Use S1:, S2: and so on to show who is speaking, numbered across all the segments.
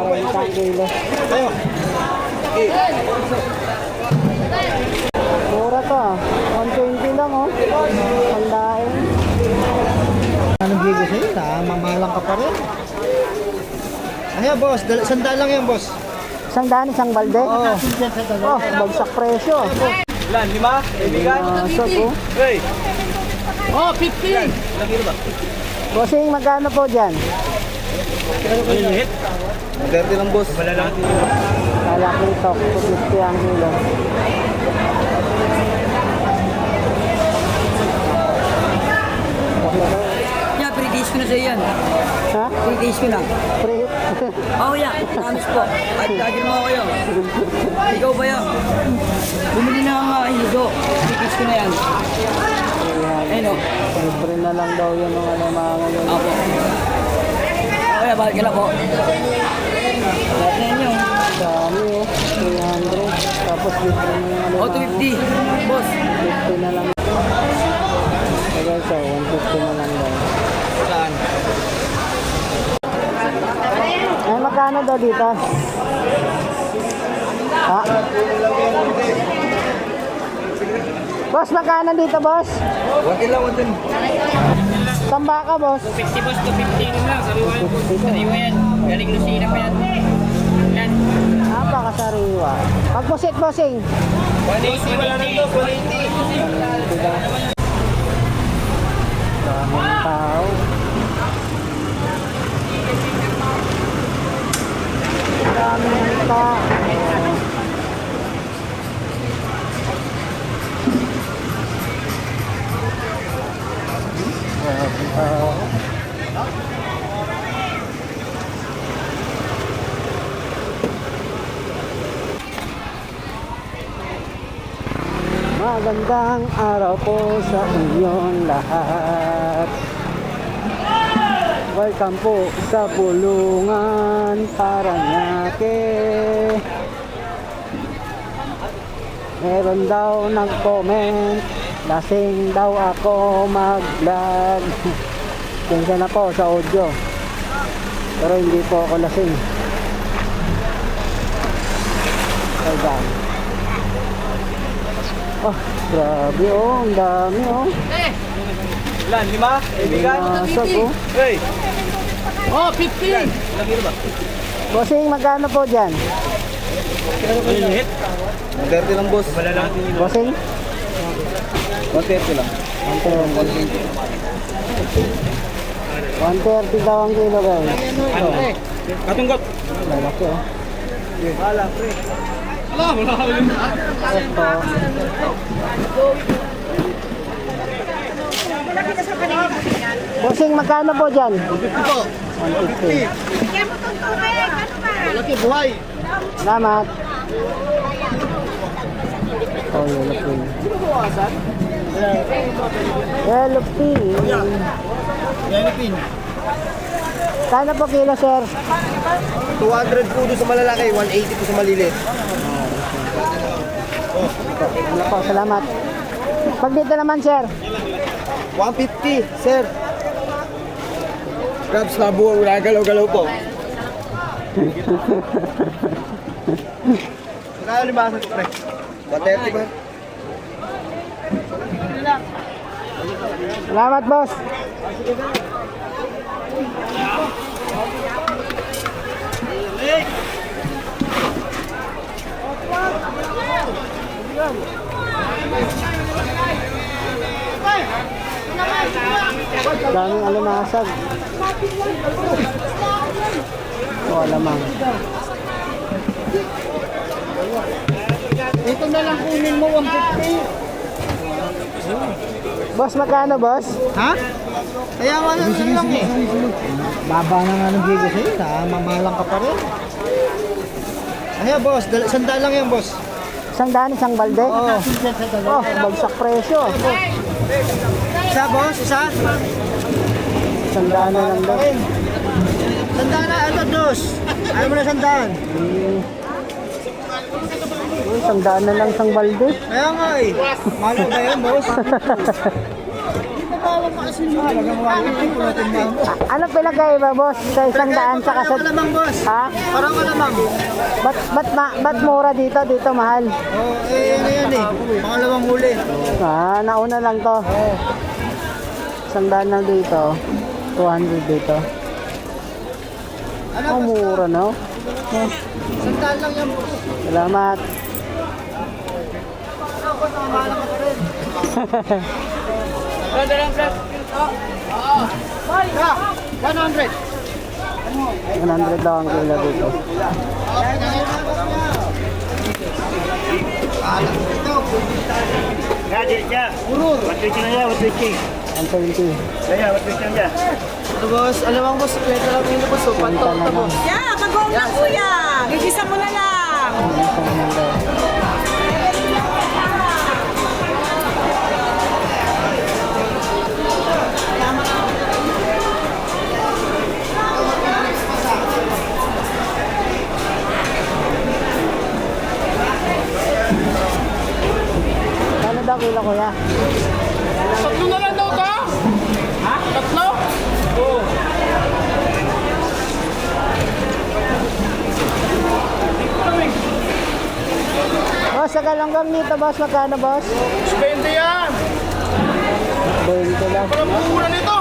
S1: 40 kilo. Mura to ah. 120 lang oh. Ang daing.
S2: Anong bigo sa'yo? Mamahalang ka pa rin. Ayan boss, sandal lang yan boss.
S1: Isang daan, isang balde?
S2: Oo.
S1: Oh, bagsak presyo.
S3: Ilan? 5? Kaibigan?
S1: Sot oh.
S3: Hey! Oh, 50! Lagi ba?
S1: Bossing, magkano po dyan?
S3: Ano hit?
S2: 30 lang boss.
S3: Wala lang.
S1: Kalaki ito, 250 ang kilo.
S4: Yeah, free days ko na sa'yo yan.
S1: Ha?
S4: Free days ko na.
S1: Free?
S4: Oo, yeah. Promise po. At lagi mo ako kayo. Ikaw ba yan? Bumili na ang higo. Free days ko na yan. Ayun o.
S1: Libre na lang daw yun ng ano mga ngayon.
S4: Opo. Kaya, bakit ka na po? Lahat na yun.
S1: Dami oh, 300. Tapos libre na yung ano.
S4: O, 250. Boss.
S1: 50 na lang. Okay, so 150 na lang daw.
S2: Saan?
S1: Ay, magkano daw dito? Ha? Boss, magkano dito, boss?
S2: 1 lang, 1
S1: Tambaka, boss.
S4: 50 boss, 250 lang. Sariwa yan. Galing Lucina pa yan. Yan.
S1: Napakasariwa. Pagpusit, bossing.
S3: 180, wala rin to. 180.
S1: Daming tao. Daming tao. Daming tao. Magandang araw po sa inyong lahat. Welcome po sa Bulungan Paranaque. Meron daw nag-comment, lasing daw ako mag-vlog. Pinsa na po sa audio. Pero hindi po ako lasing. Kailan? Oh, grabe oh, ang dami oh.
S3: Ilan? 5? Kaibigan?
S1: Masok oh.
S3: Hey! Oh, 50! Lagi ba?
S1: Bossing, magkano po dyan?
S3: Ano hit?
S2: 30 lang boss.
S3: Wala lang.
S1: Bossing?
S2: 130 lang.
S1: 130 daw ang kilo guys.
S3: Ano? Katunggot.
S1: Lalaki oh.
S3: Wala, pre. Wala, wala ka rin.
S1: Ito. Bossing, magkano po dyan?
S2: 50 po.
S1: 150.
S2: Malaki buhay.
S1: Salamat. Oh, yellow pin. Yellow pin.
S2: Yan pin.
S1: Kano po kilo, sir?
S2: 200 po doon sa malalaki, 180 po sa malilit.
S1: Ano po, salamat. Pag dito naman, sir.
S2: 150, sir. Crabs na buo, wala galaw-galaw po. Kaya limasan ko, pre. 130 ba?
S1: Salamat, boss. Daming alimasag. O, alamang.
S2: Ito na lang kunin mo, 150.
S1: Boss, magkano, boss?
S2: Ha? Kaya nga lang eh. Baba na nga ng bigo sa'yo, mamahalang ka pa rin. Ayan boss, sandal lang yan boss.
S1: Isang daan, isang balde?
S2: Oo.
S1: Oh, bagsak presyo.
S2: Isa boss, isa.
S1: Isang daan na lang daw.
S2: Sandaan na, ito dos. Ayaw mo na sandaan.
S1: Uy, isang daan na lang isang balde.
S2: Kaya nga eh. Mahal ba yan boss?
S1: Ano pinagkaiba, boss? Sa 100 sa kasat?
S2: Malamang, boss.
S1: Ha?
S2: Parang malamang.
S1: Ba't mura dito? Dito mahal?
S2: Oh, ano yan eh. Pangalawang huli.
S1: Ah, nauna lang to. 100 lang dito. 200 dito.
S2: Ano,
S1: Oh, mura, no?
S2: Sandaan lang yan, boss.
S1: Salamat.
S2: Ako, namahalan ka pa rin.
S4: Brother ang vlog.
S2: Ah, 100.
S1: 100 daw ang kilo dito.
S2: Urul.
S1: 120.
S2: Ano, boss? Alamang, boss. Kwenta lang yun, boss. So,
S1: Kwenta na lang.
S5: Yeah, mag-home na kuya. Gigisa mo na lang.
S1: Kwenta na lang daw. Kano daw kilo, kuya?
S3: Tatlo na lang daw to? Ha? Tatlo? Oo.
S1: Boss, sa galanggang dito, boss. Magkano, boss?
S3: 20 yan.
S1: 20 lang.
S3: Parang mura nito.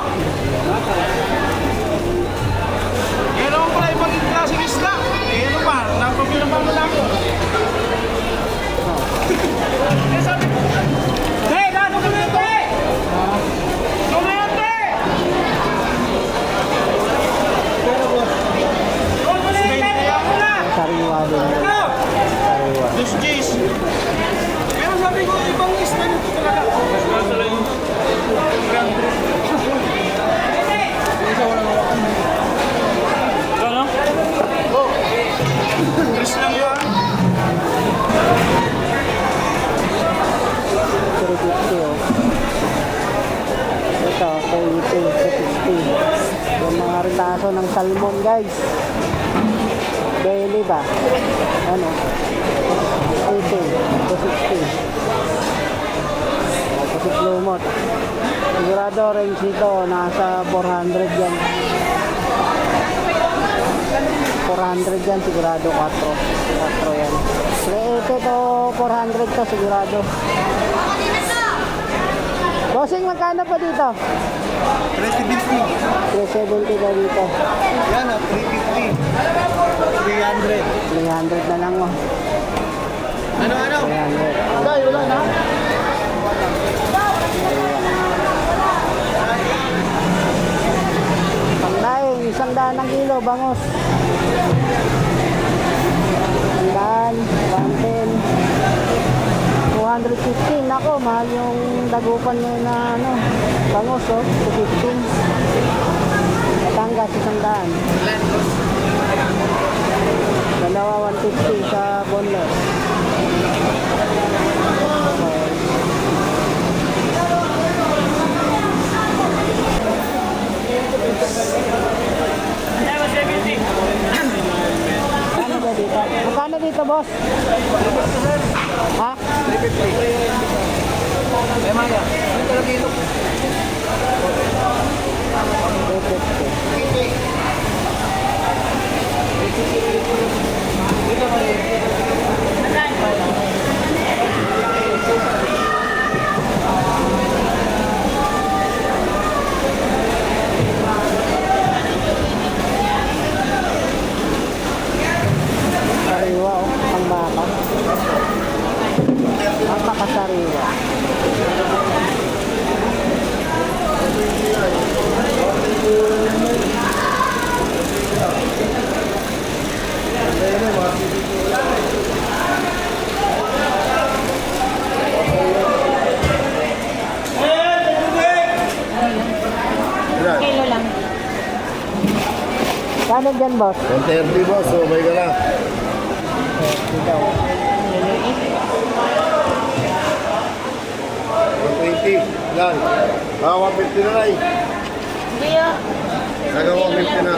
S3: Yan naman pala ibang klaseng isla. Eh, ano ba? Napapila pa mo lang ako. Eh, sabi ko. Hey, gato ka na ito eh! Lumete!
S1: Sariwa din. Sariwa.
S3: Dos G's. Pero sabi ko, ibang isla nito talaga. Mas nasa lang yung Grand Group. Ano? Oh. Chris lang yun.
S1: 350, oh. Ito, 280, 260. Yung mga ritaso ng salmon, guys. Daily ba? Ano? 80, 260. Tapos si Plumot. Sigurado range nito, nasa 400 yan. 400 yan, sigurado 4. 4 yan. 380 to 400 to, sigurado. Bossing, magkano pa dito?
S2: 350.
S1: 370 daw dito.
S2: Yan, 350. 300.
S1: 300 na lang, oh.
S2: Ano?
S1: 300.
S2: Dahil wala na.
S1: Pangdaing, 100 ng kilo, bangos. 100, 110, 215. Ako, mahal yung dagupan mo na ano, bangos, oh, 215. Batangas, 100. Dalawa, 150 sa boneless. Magkano ba dito? Magkano dito, boss? Ha? 350.
S2: Eh, Maya. Ano talaga dito?
S1: 350. Sariwa, oh. Ang baka. Ang baka sariwa.
S5: Kilo lang.
S1: Kano dyan, boss?
S6: 130 boss, so may ka na.
S1: Dito.
S6: 120, yan. 150 na lang.
S5: Hindi ah.
S6: Naga 150 na.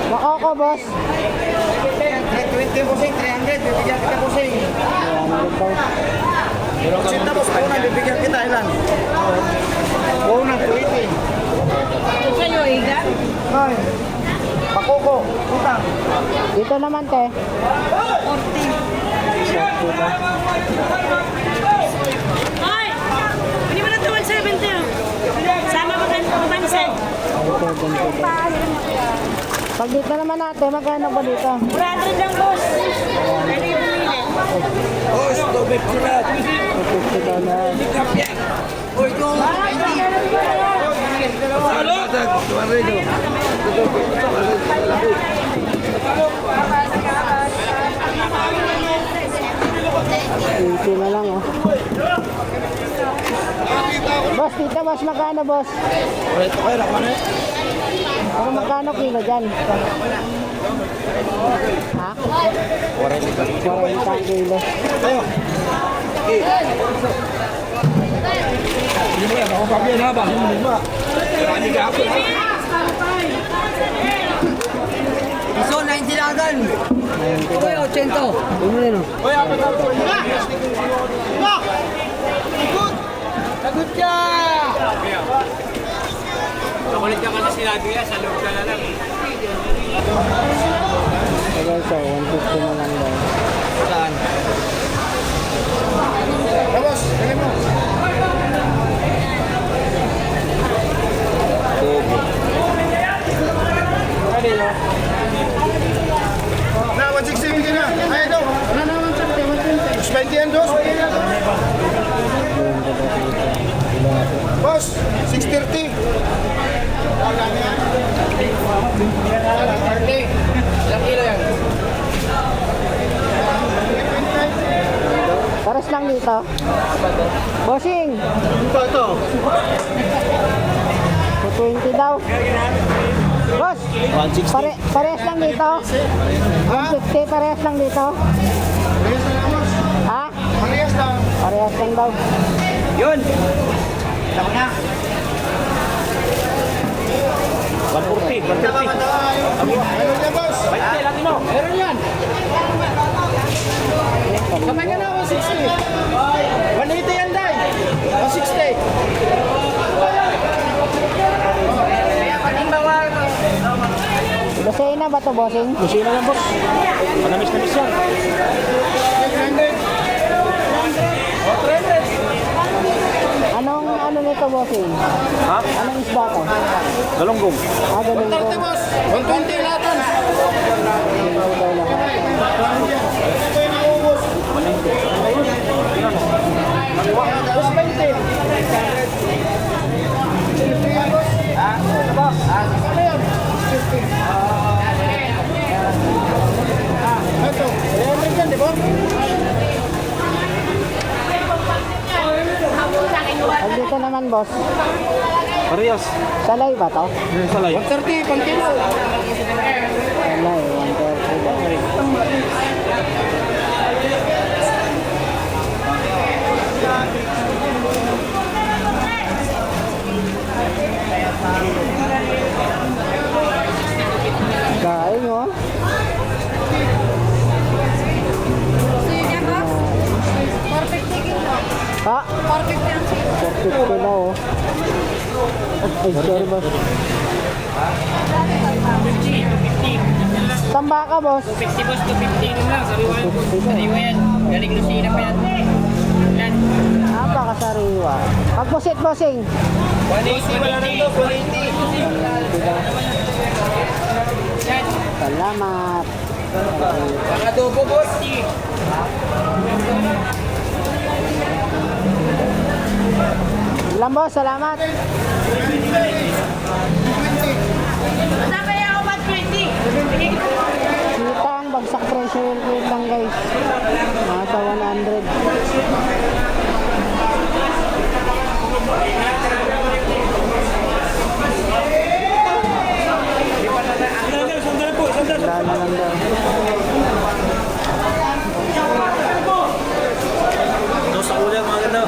S1: Makoko, boss.
S2: Ito yung bossing, 300. Bibigyan kita bossing.
S1: 300 daw.
S2: Sinta boss, una bibigyan kita. Ilan? Una, 280.
S5: Sa'yo, Iga?
S2: Ay. Pakoko. Utang.
S1: Dito naman, te.
S5: 40. Ay! Hindi mo na ito 170 oh. Sama mo tayo ng pansin.
S1: Pag dito naman natin, magkano ba dito?
S5: 400 lang, boss. Pwede yung pumili.
S4: Boss, 250 na.
S1: $50. $80 na lang, oh. Boss, dito, boss, magkano, boss?
S2: Ito kayo, lakman eh.
S1: Pero magkano kilo dyan? Ha? 40 ang kilo.
S2: Tayo.
S4: Hindi mo yan, ako pabiyan na ba? Hindi mo. Marami ka ako. Iso, 90 lang agad. Ito kayo, 80.
S1: Ano yun, oh?
S4: Sagot ka!
S3: Nakulit ka kasi sinabi niya, sa loob ka na lang.
S1: So guys, so 150 na lang daw.
S2: Saan? Boss, bili mo. Na, 160 hindi na. Ay, daw. Ano na, 160, 120 yan, dos. Boss, 630. Ilang kilo yan?
S1: Pares lang dito. Bossing!
S2: Ito.
S1: 220 daw. Boss!
S2: 160.
S1: Parehas lang dito. 150 parehas lang dito.
S2: Parehas lang, boss.
S1: Ha?
S2: Parehas lang.
S1: Parehas lang daw.
S4: Yun!
S2: Tama na.
S3: 140, 130.
S2: Ano yan, boss?
S3: Ay, Latino.
S2: Meron yan. Kamay ka na, 160. 180 yan, Day. 160.
S1: Lusina ba to, bossing?
S3: Lusina lang, boss. Manamis-namis yan.
S1: Anong ano nito, bossing?
S3: Ha?
S1: Anong isda to?
S3: Galunggong.
S1: Ah, ganun ko.
S2: 130, boss. 120 lahat. Boss, 20. Ito, 300 yan, di ba?
S1: Pag dito naman, boss.
S3: Parehas.
S1: Salay ba to?
S3: Salay.
S2: 130, pang kilo.
S1: Salay, 130 daw. Kain mo. Ha? 450 daw, oh. Ay, sorry, boss. Tamba ka, boss.
S4: 50 boss, 250 lang. Sariwa yan.
S1: 250 daw.
S4: Sariwa yan. Galing Lucina pa yan. Yan.
S1: Napakasariwa. Pagpusit, bossing.
S4: 180, wala na to. 180. Yan.
S1: Salamat.
S4: Pang-adobo boss.
S1: Ilan, boss? Salamat.
S5: Sabi ako 120.
S1: Sita ang bagsak presyo rate lang, guys. Nasa 100. Wala na lang daw.
S3: Ito sa ulang mga ganda.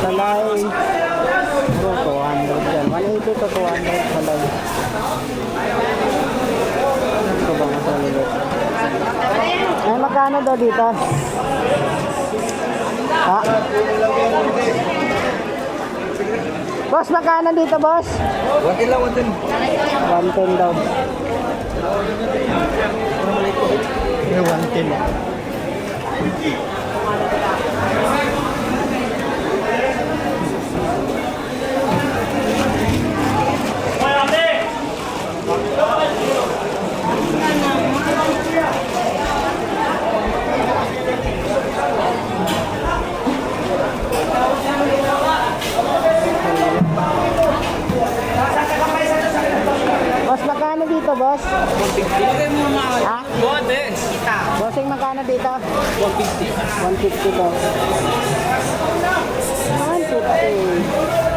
S1: Salay. Bro, 200 yan. 180 to 200 salay. magkano daw dito? Ha? Boss, magkano dito, boss?
S4: 110 lang, 110.
S1: 110 daw.
S2: May 110.
S1: Boss, magkano dito, boss?
S4: Ilagay mo mga
S1: Ha?
S4: bote.
S1: Bossing, magkano dito?
S4: 150.
S1: 150 daw. 150.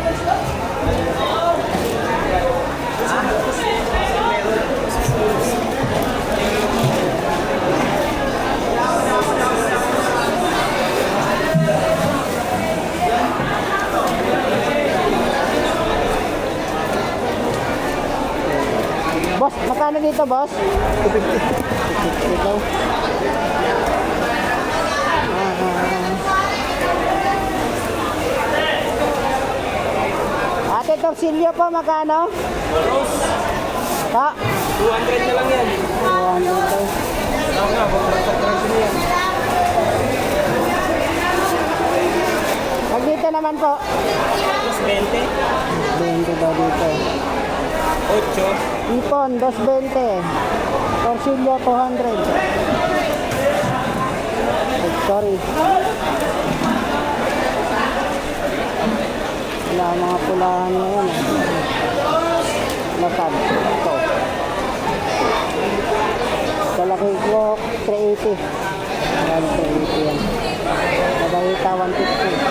S1: Boss, magkano dito, boss? 250 daw. Ate Torsilyo po, magkano? Pa?
S4: 200 na lang yan.
S1: 200 daw. Pag dito naman po,
S4: 20.
S1: 20 daw dito.
S4: 8.
S1: Ipon, 220. Torsilyo, 200. Ay, sorry. Wala mga pulahan ngayon. Latag. Ito. Kalaki ko, 380. Ayan, 380 yan. Mabahita, 150.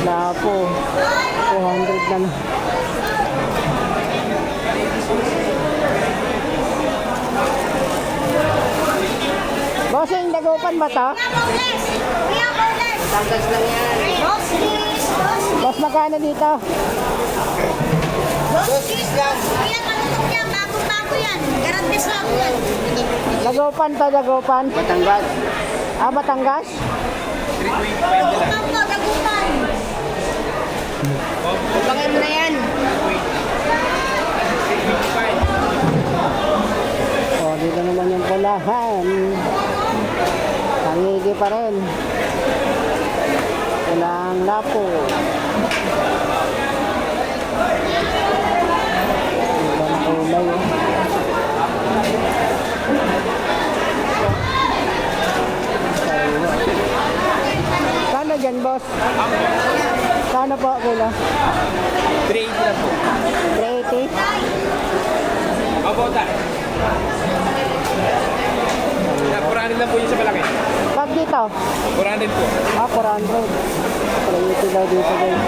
S1: Lapo, 200 na na. Bossing, dagupan ba to?
S5: Tagas lang yan.
S1: Boss, magkano dito? Dagupan to, dagupan.
S4: Batangas.
S1: Ah, Batangas?
S5: Bagay mo na yan.
S1: Oh, dito naman yung pulahan. Tangigi pa rin. Pulang lapo. Ibang kulay. Kano dyan, boss? Kano po, kilo?
S4: 380 lang po.
S1: 380?
S4: Opo, ta. Napuranin lang po yun sa malaki.
S1: Pag dito?
S4: 400 po.
S1: Ah, 400. 380 daw dito, guys.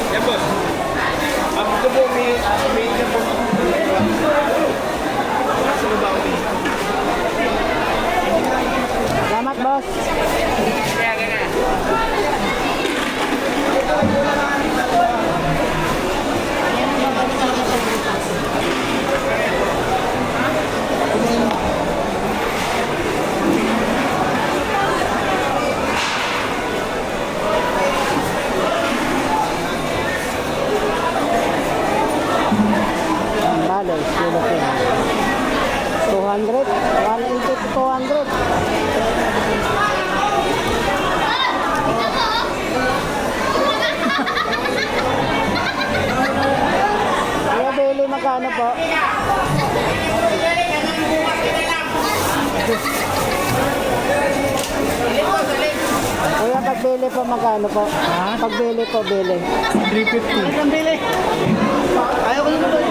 S4: Yan, boss. Ito po, may yan po.
S1: Salamat, boss.
S4: Kaya, kaya.
S1: Ang balay, kilo po yan. 200, 180 to 200. Kuya Beli, magkano po? Kuya, pagbili po, magkano po? Pagbili po, bili.
S2: 350. Ang bili. Ayaw ko naman.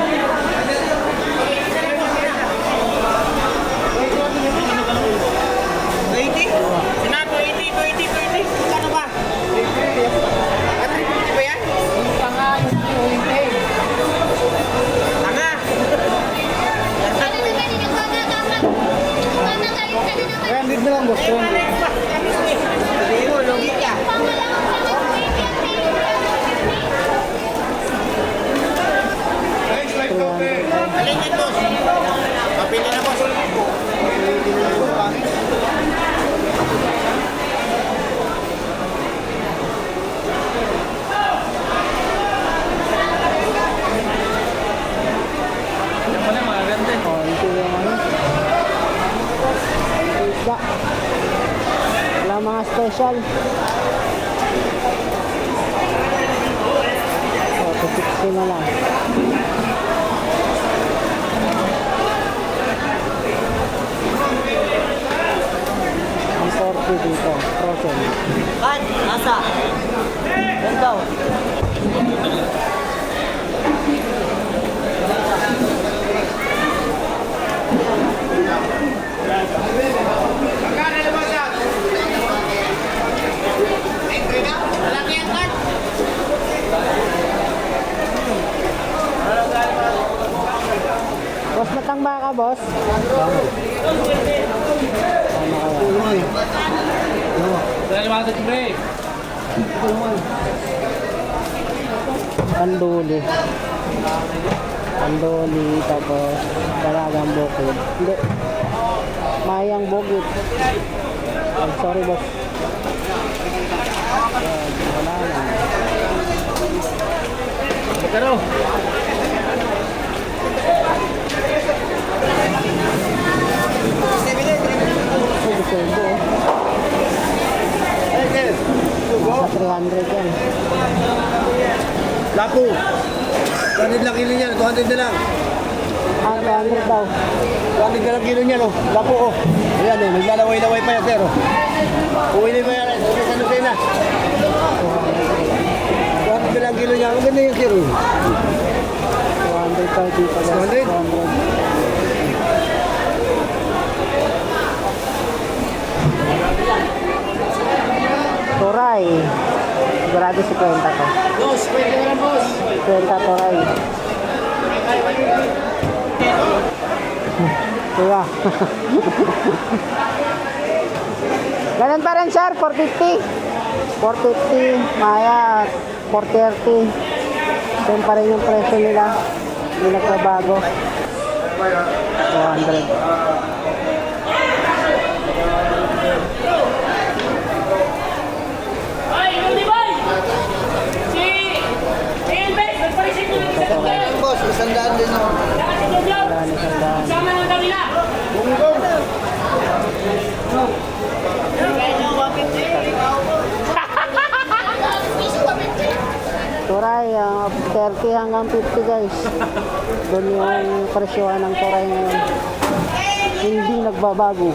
S2: Kaya hindi na lang, boss.
S1: special. Oh, 260 na lang. Ang 40 dito, frozen.
S4: Kan, nasa. Yan daw.
S1: Boss, matang baka, boss? Ano kaya? Panduli. Panduli, tapos dalagang bukid. Hindi. Mayang bukid. Oh, sorry, boss. Ayan, wala na.
S2: Pero,
S1: Oh, Bisogo, oh. Nasa 300 yan.
S2: lapo. 200 lang kilo niya, 200 na lang.
S1: Ah, 200 daw.
S2: 200 na lang kilo niya, no? Lapo, oh. Ayan, oh, naglalaway-laway pa yan, sir, oh. Uwili mo yan, sabi sa Lucena. 200 na lang kilo niya, ang ganda yung sir, oh.
S1: 200 daw dito, guys.
S2: 200?
S1: 200. Toray. Sigurado 50 to.
S2: Boss, pwede ka lang, boss.
S1: 50 Toray. Diba? Ganun pa rin, sir. 450. 450. Maya. 430. Same pa rin yung presyo nila. Hindi nagbabago. 200.
S5: Ay, Rudy Boy! Si Elbex, nagparisip mo ng isang daan.
S2: Boss, 100 din, oh.
S5: Saka si Jojo,
S1: Wala na siyang daan.
S5: sama ng kabila.
S1: Toray, 30 hanggang 50 guys. Doon yung presyohan ng Toray ngayon. Hindi nagbabago.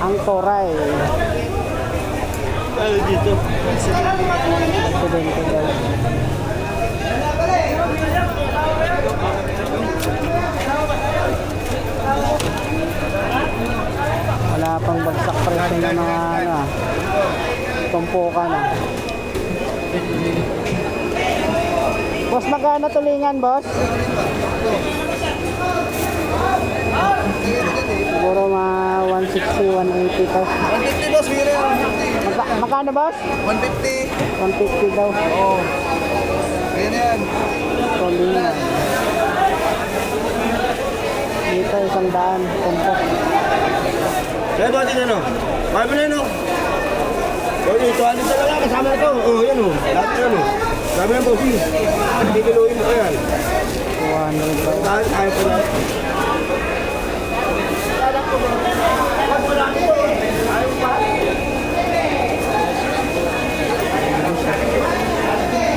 S1: Ang Toray.
S2: Ay, dito.
S1: 70 guys. Wala pang bagsak presyo ng mga ano, tumpukan na. Boss, magkano tulingan, boss? Siguro mga 160, 180 pa.
S2: 150, boss, bigyan na yan.
S1: Magkano, boss?
S2: 150.
S1: 150 daw.
S2: Oo. Bigyan na yan.
S1: Tulingan. Dito, 100, tumpok.
S2: Kaya ba din ano? Mahal mo na yun, oh. O, ito, ano talaga, kasama na ito. Oo, yan, oh. Lahat yan, oh. Sabi ng boss, kikiluin mo ko yan.
S1: 200 daw.
S2: Dahil ayaw ko na.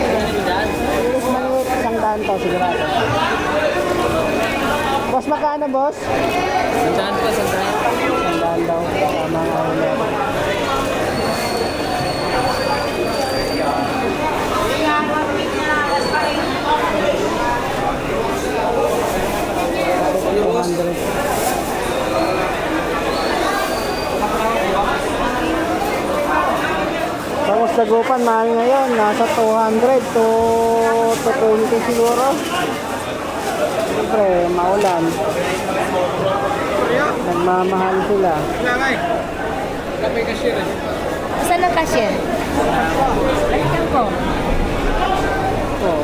S1: Ilis maliit, 100 to, sigurado. Boss, magkano, boss?
S4: 100 po, 100.
S1: 100 daw. Tama nga ulit. Tapos sagupan, mahal ngayon. Nasa 200 to 20 siguro. Siyempre, maulan. Nagmamahal sila.
S7: Saan ang cashier? Balikan ko.
S1: Oh.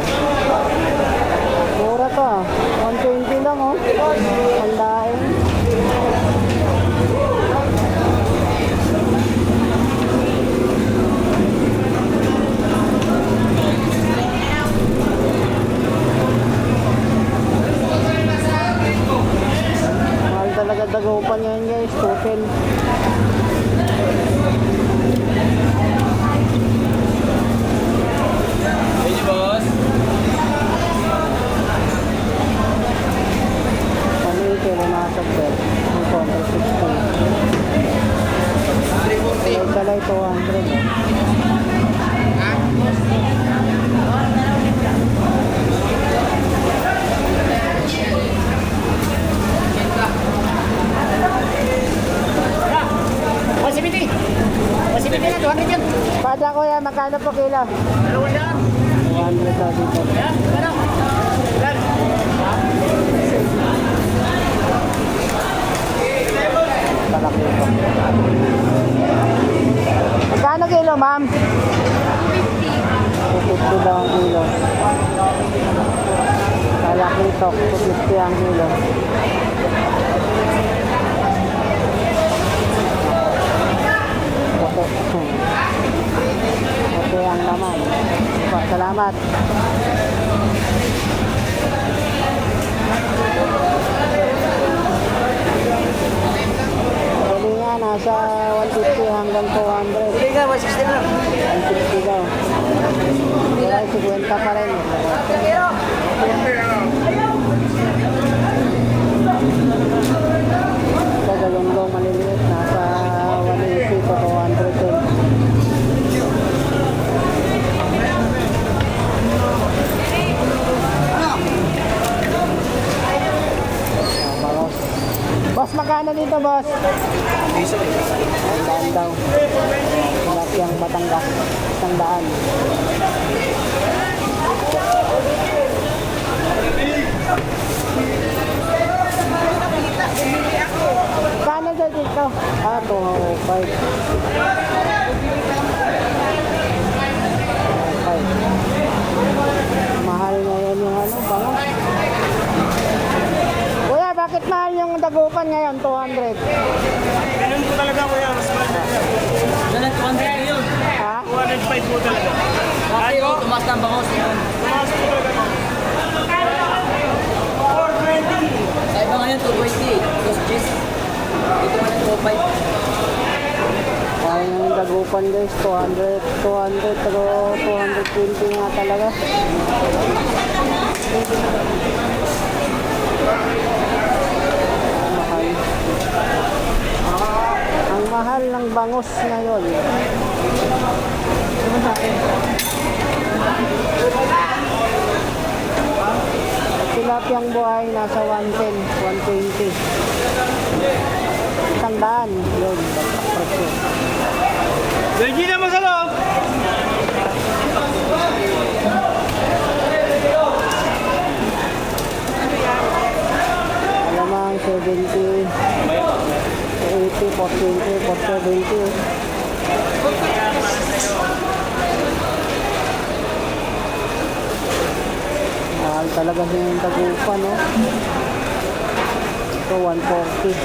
S1: Mura ka. 120 lang, oh. Pandain. dagupan ngayon guys, 210.
S4: Hey, boss.
S1: Pamilya na nasa bed. Ang kontra 60. Kalay 200. Pada ko yan, magkano po kilo? 200 daw dito. Malaki ito. Magkano kilo, ma'am? 250 daw ang kilo. Malaki ito, 250 ang kilo. Okay ang laman. Salamat. Pwede nga, nasa 150 hanggang 200.
S4: Hindi ka, 160 na lang.
S1: 150 daw. Kaya 50 pa rin. Ito, galunggong maliliit. Nasa 180 to 200 din. Bangos. Boss, magkano dito, boss?
S2: Piso.
S1: Daan daw. Tilapiyang Batangas. 100. Kano daw dito? 205. Mahal na yan yung bangos. Kuya, bakit mahal yung dagupan ngayon? 200.
S3: Ganun po talaga kuya, mas mahal na yan.
S4: Ganun, 200 yun.
S1: Ha?
S3: 205 po talaga.
S4: Kasi oh, tumas ng bangos yun.
S3: Tumakas po talaga. 420.
S4: Sa iba ngayon, 220. Plus cheese. Dito nga ng 205.
S1: Kaya yung dagupan guys, 200, pero 220 nga talaga. Mahal. Ang mahal ng bangos ngayon. Tilapiyang buhay nasa 110, 120. 100 yun, presyo.
S3: Lagi na masalo.
S1: Alamang 70, 80, 420, 470. Mahal talaga yung tagupa, no? Ito, 140.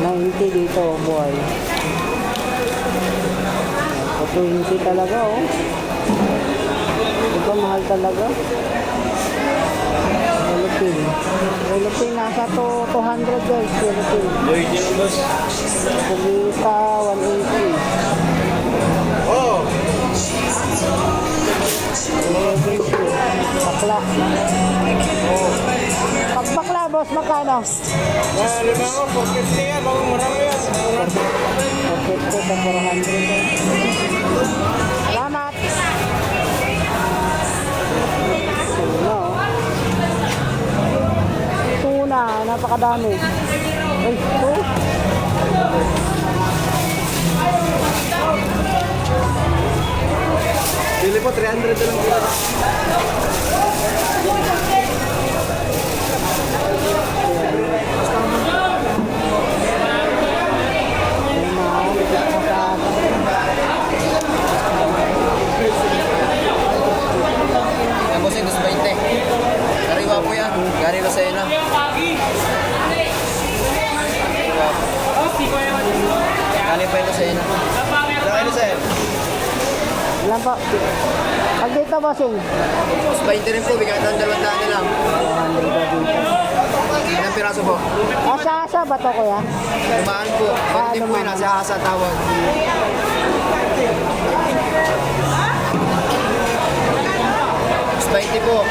S1: 90 dito, buhay. Ito, 20 talaga, oh. Ito, mahal talaga. Philippine. Philippine, nasa 200 guys, Philippine. Pumita, 180.
S2: Oh!
S1: Bakla. Pag bakla, boss, magkano?
S3: Lima ko, 450 yan. Bagong marami yan.
S1: 450 sa 400. Salamat. Tuna, napakadami. Ay, ito.
S2: Bili po, 300 na lang kilo.
S4: Ang bossing, 220. Kariwa po yan. Gari Lucena. Galing pa yung Lucena.
S2: Nakailan sa'yo?
S1: Ilan po? Pag dito, bossing.
S4: 220 rin po. Bigyan ng 200 na lang.
S1: 200 ba dito?
S4: piraso po.
S1: Asa-asa ba to kuya?
S4: Lumaan po. Ganito po yun, nasa asa tawag. Spicy po.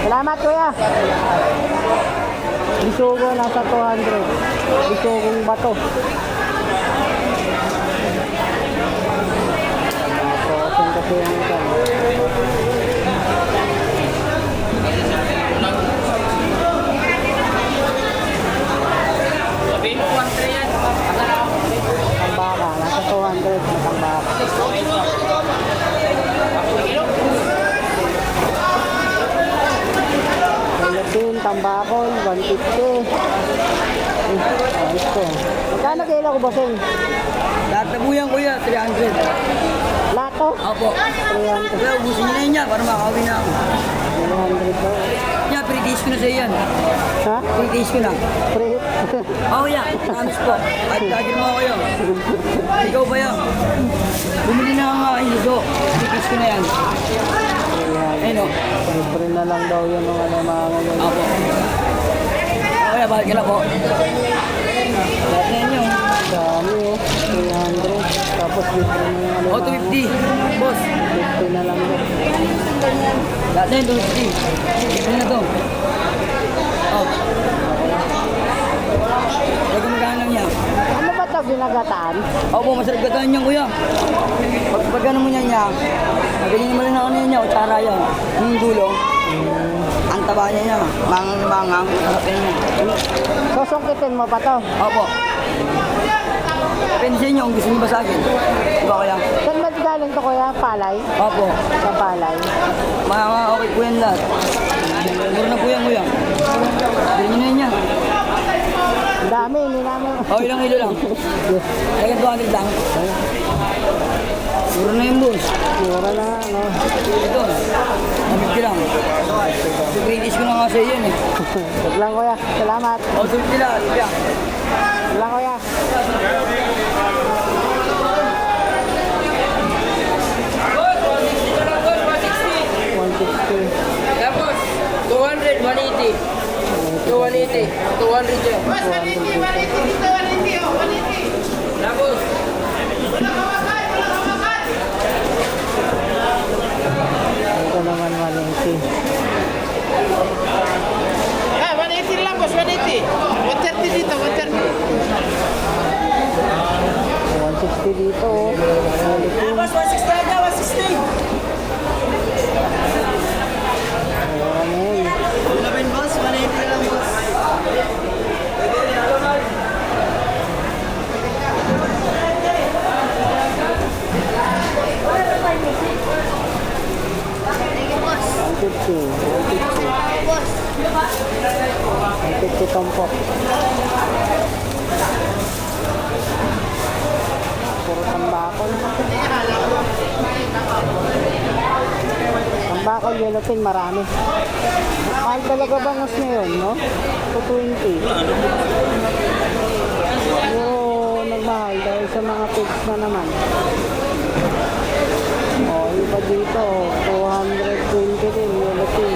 S1: Salamat kuya. Bisugo nasa 200. Bisugong bato. Naposin kasi yung ito. Tambaka, nasa 200 na tambaka. Philippine, tambakol, 150. Ayos ko. Magkano kilo ko bossing?
S4: Lahat na buyan kuya, 300.
S1: Lato?
S4: Opo.
S1: 300.
S4: Kuya, ubusin niyo na yun niya para makakawin na ako.
S1: 300 daw.
S4: Yeah, pre-taste ko na sa yan.
S1: Ha?
S4: Pre-taste ko na.
S1: Free?
S4: Oo yan, promise po. At lagi mo kayo. Ikaw ba yan? Bumili na nga kayo hiso. Pre-taste ko na yan. Ayun o.
S1: Libre na lang daw yun ng ano mga ngayon.
S4: Opo. Kuya, bakit ka na po? Lahat na yan yun.
S1: Dami oh. 300. Tapos libre na yung ano.
S4: O, 250. Boss.
S1: 50 na lang daw.
S4: Lahat na yun, 250. Ito na to. Oh. Huwag kang magkano niya.
S1: Ano ba ito ginagataan?
S4: Opo, masarap gataan niyan, kuya. Pag ano mo niya niya, ganyan naman na ano niya, kutsara yan. Yung dulo. Ang taba niya niya. Mangang, sarap niya.
S1: Susungkitin mo pa to.
S4: Opo. Depende sa inyo kung gusto niyo basagin. Diba kuya?
S1: Saan ba galing to kuya? Palay?
S4: Opo.
S1: Sa palay.
S4: Mga okay po yan lahat. Mura na po yan, kuya. Ganyan na yun yan.
S1: Ang dami, hindi namin.
S4: O, ilang kilo lang. Kaya 200 lang. Mura na yun, boss.
S1: Mura na, no?
S4: Ito. 50 lang. British ko na nga sa yan eh.
S1: Wag lang kuya. Salamat.
S4: O, 50 lang. Kuya.
S1: Wag lang kuya.
S4: Tapos, 200, 180. 280. 200 yun. Tapos,
S1: Ito naman 180.
S3: Ah, 180 lang boss, 180. 130 dito, 130.
S1: 160 dito. Oh. Philippines.
S3: Boss, 160 na, 160.
S1: Mura na yun.
S4: boss, 180 lang, boss.
S7: Boss.
S1: 150. 150.
S7: Boss.
S1: 150 tompok. Puro tambakol. Tambakol, yellow pin, marami. Mahal talaga bangus ngayon, no? 220. Pero nagmahal dahil sa mga pigs na naman. O, iba dito, 220 din, yellow pin.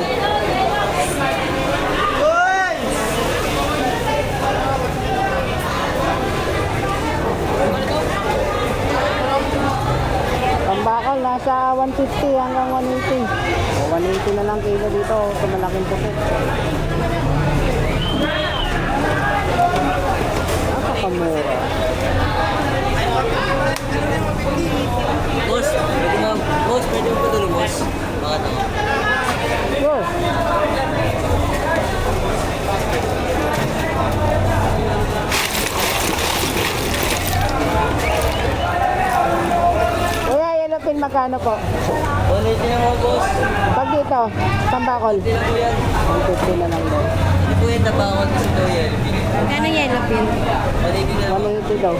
S1: Tambakol, nasa 150 hanggang 180. O, 180 na lang kilo dito sa malaking puso. Napakamura.
S4: Boss, pwede mo, boss, pwede mo patulong, boss. Bakit ako?
S1: Sure. Kuya, yellow pin magkano po?
S4: 180 na mo, boss.
S1: Pag dito, tambakol.
S4: Hindi lang po yan.
S1: 150 na lang daw.
S4: Hindi po yan tabawat sa ito yan.
S7: Magkano yellow pin?
S4: 180 na lang.
S1: 180 daw.